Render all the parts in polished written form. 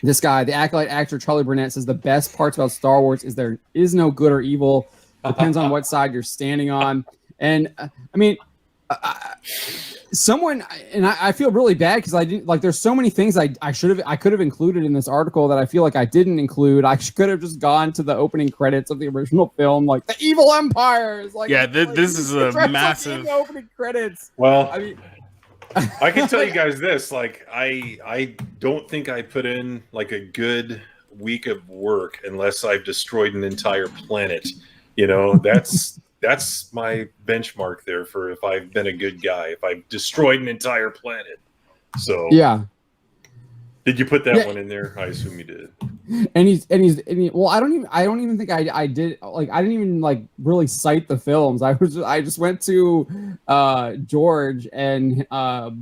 This guy, the acolyte actor Charlie Burnett, says the best parts about Star Wars is there is no good or evil. Depends on what side you're standing on. And I mean, someone, and I feel really bad because I didn't like. There's so many things I could have included in this article that I feel like I didn't include. I could have just gone to the opening credits of the original film, like the evil empires. Like, yeah, this is a massive opening credits. Well, I mean. I can tell you guys this, like I don't think I put in like a good week of work unless I've destroyed an entire planet. You know, that's my benchmark there for if I've been a good guy, if I've destroyed an entire planet. So yeah. Did you put that one in there? I assume you did. And he's well, I don't even think I did, like, I didn't even like really cite the films. I just went to George and a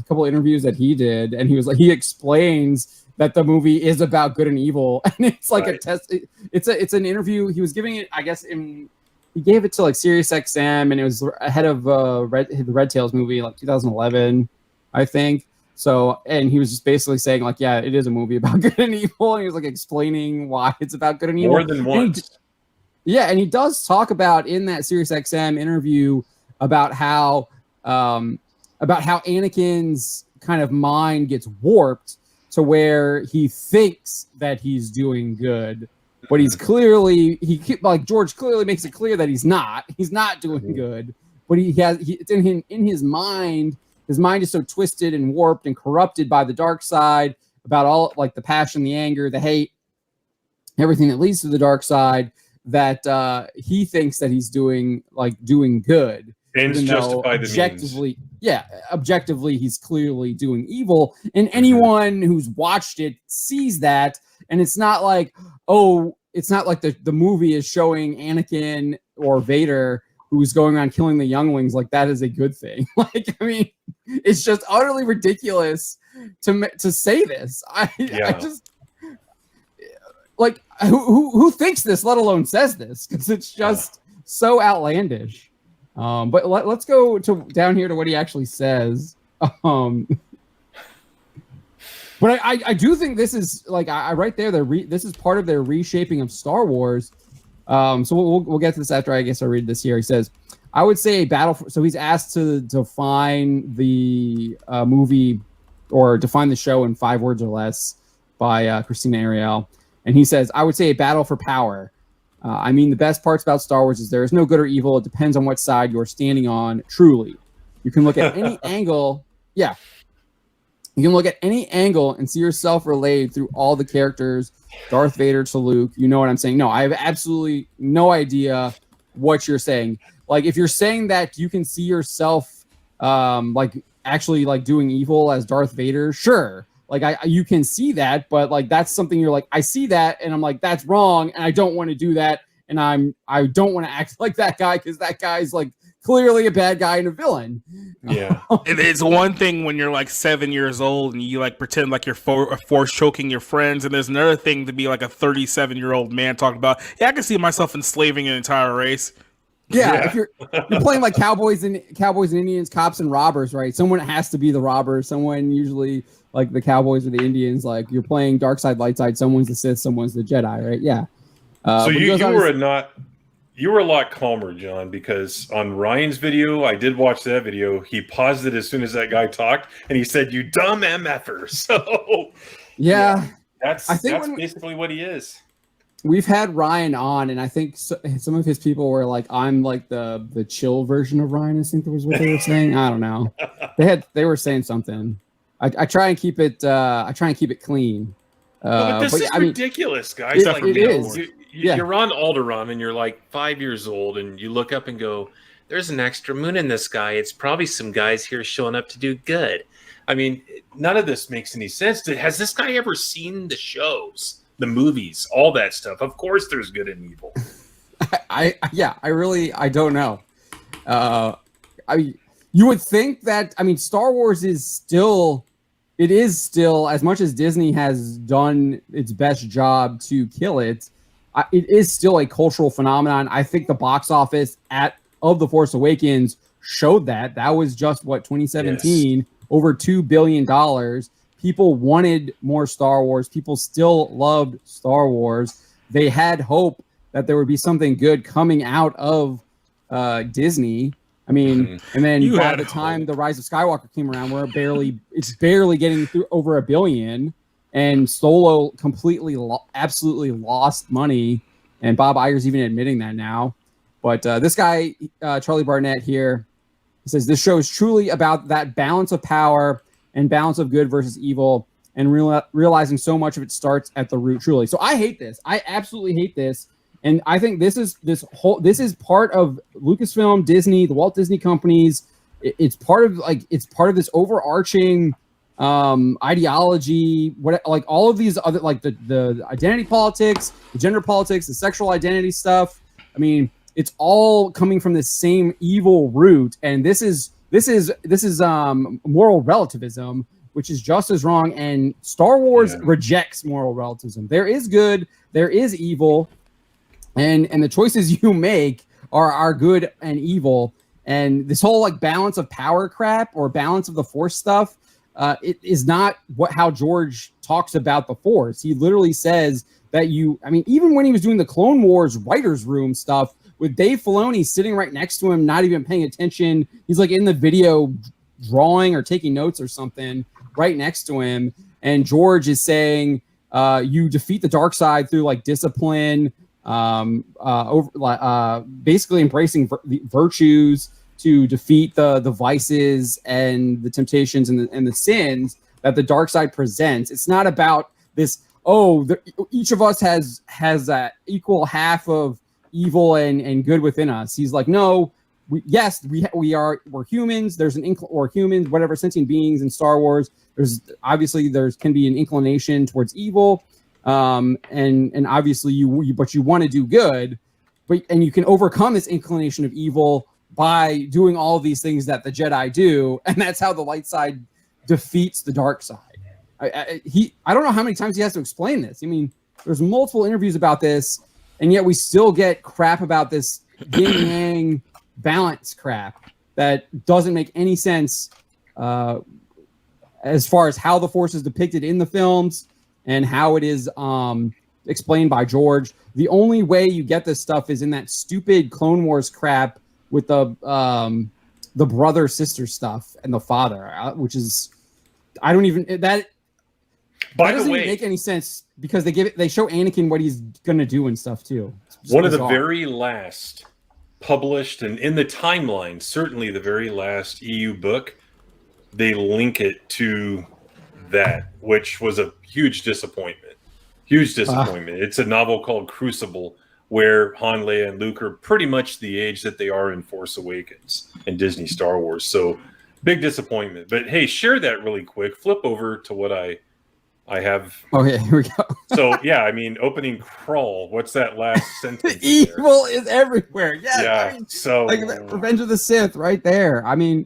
couple of interviews that he did, and he was like, he explains that the movie is about good and evil, and it's like a test. It's an interview he was giving it, I guess, he gave it to like Sirius XM, and it was ahead of the Red Tails movie, like 2011, I think. So, and he was just basically saying, like, yeah, it is a movie about good and evil, and he was like explaining why it's about good and evil. More than once. And he does talk about in that Sirius XM interview about how Anakin's kind of mind gets warped to where he thinks that he's doing good, but he's clearly George clearly makes it clear that he's not doing good, but it's in his mind. His mind is so twisted and warped and corrupted by the dark side, about all like the passion, the anger, the hate, everything that leads to the dark side, that he thinks that he's doing good. Ends justify the objectively, means. Objectively, he's clearly doing evil. And anyone who's watched it sees that. And it's not like, the movie is showing Anakin or Vader who's going around killing the younglings like that is a good thing. Like, I mean, it's just utterly ridiculous to say this. I just like who thinks this, let alone says this, because it's just so outlandish. But let's go down here to what he actually says. But I do think this is like I right there. This is part of their reshaping of Star Wars. So we'll get to this after I guess I read this here. He says, I would say a battle. So he's asked to define the movie or define the show in 5 words or less by Christina Ariel. And he says, I would say a battle for power. I mean, the best parts about Star Wars is there is no good or evil. It depends on what side you're standing on. Truly, you can look at any angle. Yeah. You can look at any angle and see yourself relayed through all the characters, Darth Vader to Luke. You know what I'm saying? No, I have absolutely no idea what you're saying. Like, if you're saying that you can see yourself actually doing evil as Darth Vader, sure. Like, you can see that, but like that's something you're like, I see that and I'm like, that's wrong, and I don't want to do that, and I don't want to act like that guy because that guy's like clearly a bad guy and a villain. Yeah. It's one thing when you're like 7 years old and you like pretend like you're force choking your friends, and there's another thing to be like a 37-year-old man talking about, yeah, I can see myself enslaving an entire race. Yeah. If you're playing like cowboys and Indians, cops and robbers, right? Someone has to be the robber. Someone usually like the cowboys or the Indians. Like, you're playing dark side, light side. Someone's the Sith, someone's the Jedi, right? Yeah. So you were a lot calmer, John, because on Ryan's video, I did watch that video. He paused it as soon as that guy talked, and he said, "You dumb MFer." So yeah, that's basically what he is. We've had Ryan on, and I think some of his people were like, "I'm like the chill version of Ryan." I think that was what they were saying. I don't know. They were saying something. I try and keep it. I try and keep it clean. But this is ridiculous, guys. It is. You're on Alderaan and you're like 5 years old, and you look up and go, there's an extra moon in the sky. It's probably some guys here showing up to do good. I mean, none of this makes any sense. Has this guy ever seen the shows, the movies, all that stuff? Of course there's good and evil. I don't know. You would think that, Star Wars is still, as much as Disney has done its best job to kill it, it is still a cultural phenomenon. I think the box office of The Force Awakens showed that. That was just 2017, over $2 billion. people wanted more Star Wars. People still loved Star Wars. They had hope that there would be something good coming out of Disney. I mean, and then by the time The Rise of Skywalker came around, it's barely getting through over $1 billion, and Solo completely, absolutely lost money, and Bob Iger's even admitting that now. But this guy, Charlie Barnett here, he says this show is truly about that balance of power and balance of good versus evil, and realizing so much of it starts at the root. Truly, so I hate this. I absolutely hate this. And I think this is part of Lucasfilm, Disney, the Walt Disney companies. It's part of this overarching ideology. Like all of these other, like the identity politics, the gender politics, the sexual identity stuff. I mean, it's all coming from this same evil root. And this is moral relativism, which is just as wrong. And Star Wars rejects moral relativism. There is good, there is evil. And the choices you make are good and evil. And this whole like balance of power crap or balance of the Force stuff, it is not how George talks about the Force. He literally says that even when he was doing the Clone Wars writers' room stuff with Dave Filoni sitting right next to him, not even paying attention, he's like in the video drawing or taking notes or something right next to him. And George is saying, you defeat the dark side through like discipline, basically embracing the virtues to defeat the vices and the temptations and the sins that the dark side presents. It's not about this. Each of us has that equal half of evil and good within us. He's like, no, we're humans. There's or humans, whatever, sentient beings in Star Wars. There can be an inclination towards evil. And obviously you want to do good, and you can overcome this inclination of evil by doing all of these things that the Jedi do, and that's how the light side defeats the dark side. I don't know how many times he has to explain this. I mean, there's multiple interviews about this, and yet we still get crap about this yin yang balance crap that doesn't make any sense as far as how the Force is depicted in the films and how it is explained by George. The only way you get this stuff is in that stupid Clone Wars crap with the brother-sister stuff and the father, which is that doesn't even make any sense because they show Anakin what he's gonna do and stuff too. One of the very last published, and in the timeline, certainly the very last EU book, they link it to that, which was a huge disappointment. It's a novel called Crucible, where Han, Leia, and Luke are pretty much the age that they are in Force Awakens and Disney Star Wars. So big disappointment. But hey, share that really quick. Flip over to what I have. Okay, here we go. So yeah, I mean, opening crawl. What's that last sentence? Evil is everywhere. Yeah. I mean, so like Revenge of the Sith, right there. I mean,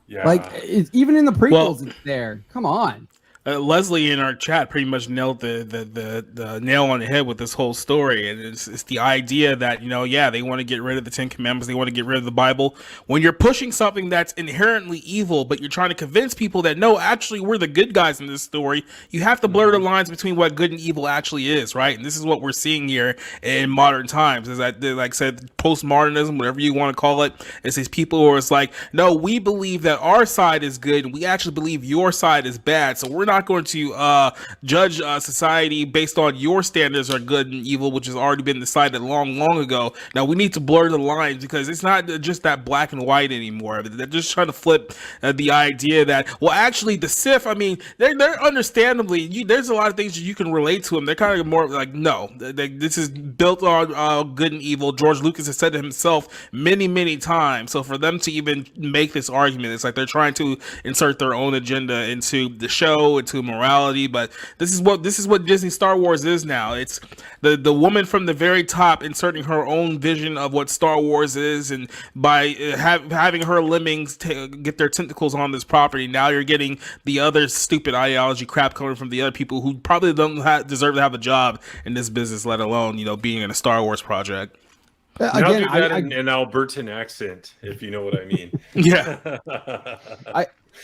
yeah, like even in the prequels, it's there. Come on. Leslie in our chat pretty much nailed the nail on the head with this whole story, and it's the idea that they want to get rid of the Ten Commandments, they want to get rid of the Bible. When you're pushing something that's inherently evil, but you're trying to convince people that no, actually we're the good guys in this story, you have to blur the lines between what good and evil actually is, right? And this is what we're seeing here in modern times. Is that, like I said, postmodernism, whatever you want to call it, it's these people who are like, no, we believe that our side is good, and we actually believe your side is bad, so we're not going to judge society based on your standards are good and evil, which has already been decided long ago. Now we need to blur the lines because it's not just that black and white anymore. They're just trying to flip the idea that, well, actually the Sith, I mean, they're understandably, there's a lot of things you can relate to them. They're kind of more like, no, this is built on good and evil. George Lucas has said it himself many times. So for them to even make this argument, it's like they're trying to insert their own agenda into the show, into morality. But this is what Disney Star Wars is now. It's the woman from the very top inserting her own vision of what Star Wars is, and by having her lemmings get their tentacles on this property, now you're getting the other stupid ideology crap coming from the other people who probably don't deserve to have a job in this business, let alone being in a Star Wars project. I'll do that in an Albertan accent, if you know what I mean. Yeah.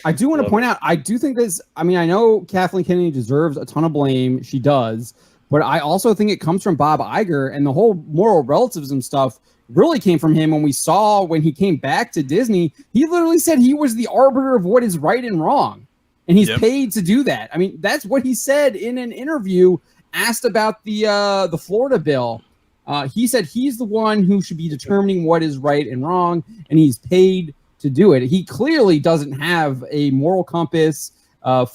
I do want to point out, I do think this, I mean, I know Kathleen Kennedy deserves a ton of blame. She does. But I also think it comes from Bob Iger, and the whole moral relativism stuff really came from him when he came back to Disney. He literally said he was the arbiter of what is right and wrong. And he's paid to do that. I mean, that's what he said in an interview asked about the Florida bill. He said he's the one who should be determining what is right and wrong, and he's paid to do it. He clearly doesn't have a moral compass, a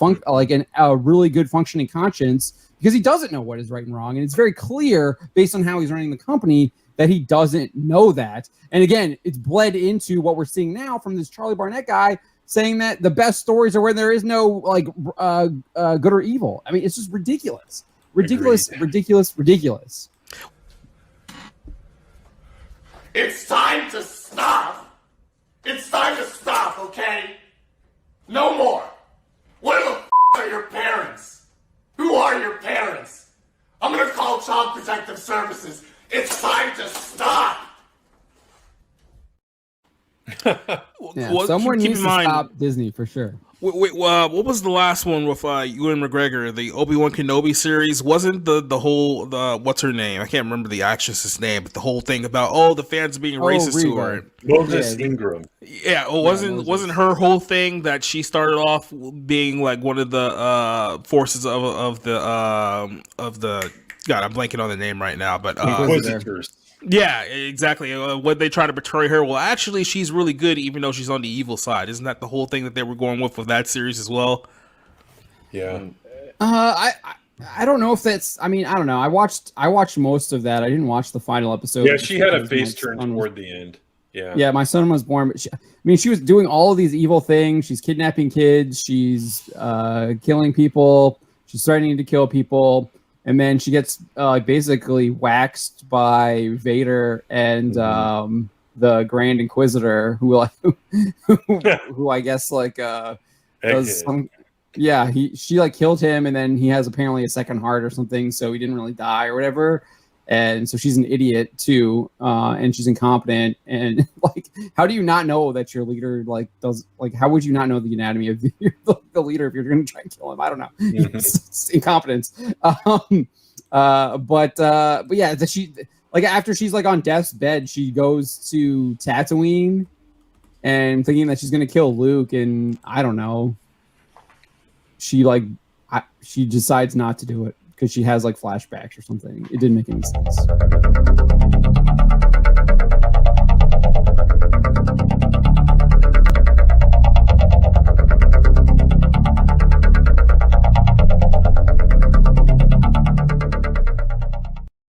really good functioning conscience, because he doesn't know what is right and wrong. And it's very clear, based on how he's running the company, that he doesn't know that. And again, it's bled into what we're seeing now from this Charlie Barnett guy saying that the best stories are where there is no good or evil. I mean, it's just ridiculous. Ridiculous. It's time to stop. It's time to stop, okay? No more. Where the are your parents? Who are your parents? I'm gonna call Child Protective Services. It's time to stop. Someone needs to stop Disney for sure. Wait, what was the last one with Ewan McGregor? The Obi-Wan Kenobi series? Wasn't the whole what's her name? I can't remember the actress's name, but the whole thing about the fans being racist to her. Moses Ingram. Yeah, wasn't her whole thing that she started off being like one of the forces of the God, I'm blanking on the name right now, but Inquisitors. Yeah, exactly. What they try to portray her. Well, actually, she's really good, even though she's on the evil side. Isn't that the whole thing that they were going with that series as well? Yeah. I don't know if that's. I mean, I don't know. I watched most of that. I didn't watch the final episode. Yeah, she had a face turn toward the end. Yeah. Yeah, my son was born, but she was doing all of these evil things. She's kidnapping kids. She's killing people. She's threatening to kill people. And then she gets basically waxed by Vader and the Grand Inquisitor, who I guess does some. Yeah, she killed him, and then he has apparently a second heart or something, so he didn't really die or whatever. And so she's an idiot too, and she's incompetent. And how do you not know that your leader does how would you not know the anatomy of the leader if you're going to try and kill him? I don't know. It's incompetence. But yeah, she after she's on death's bed, she goes to Tatooine and thinking that she's going to kill Luke, and I don't know. She she decides not to do it because she has flashbacks or something. It didn't make any sense.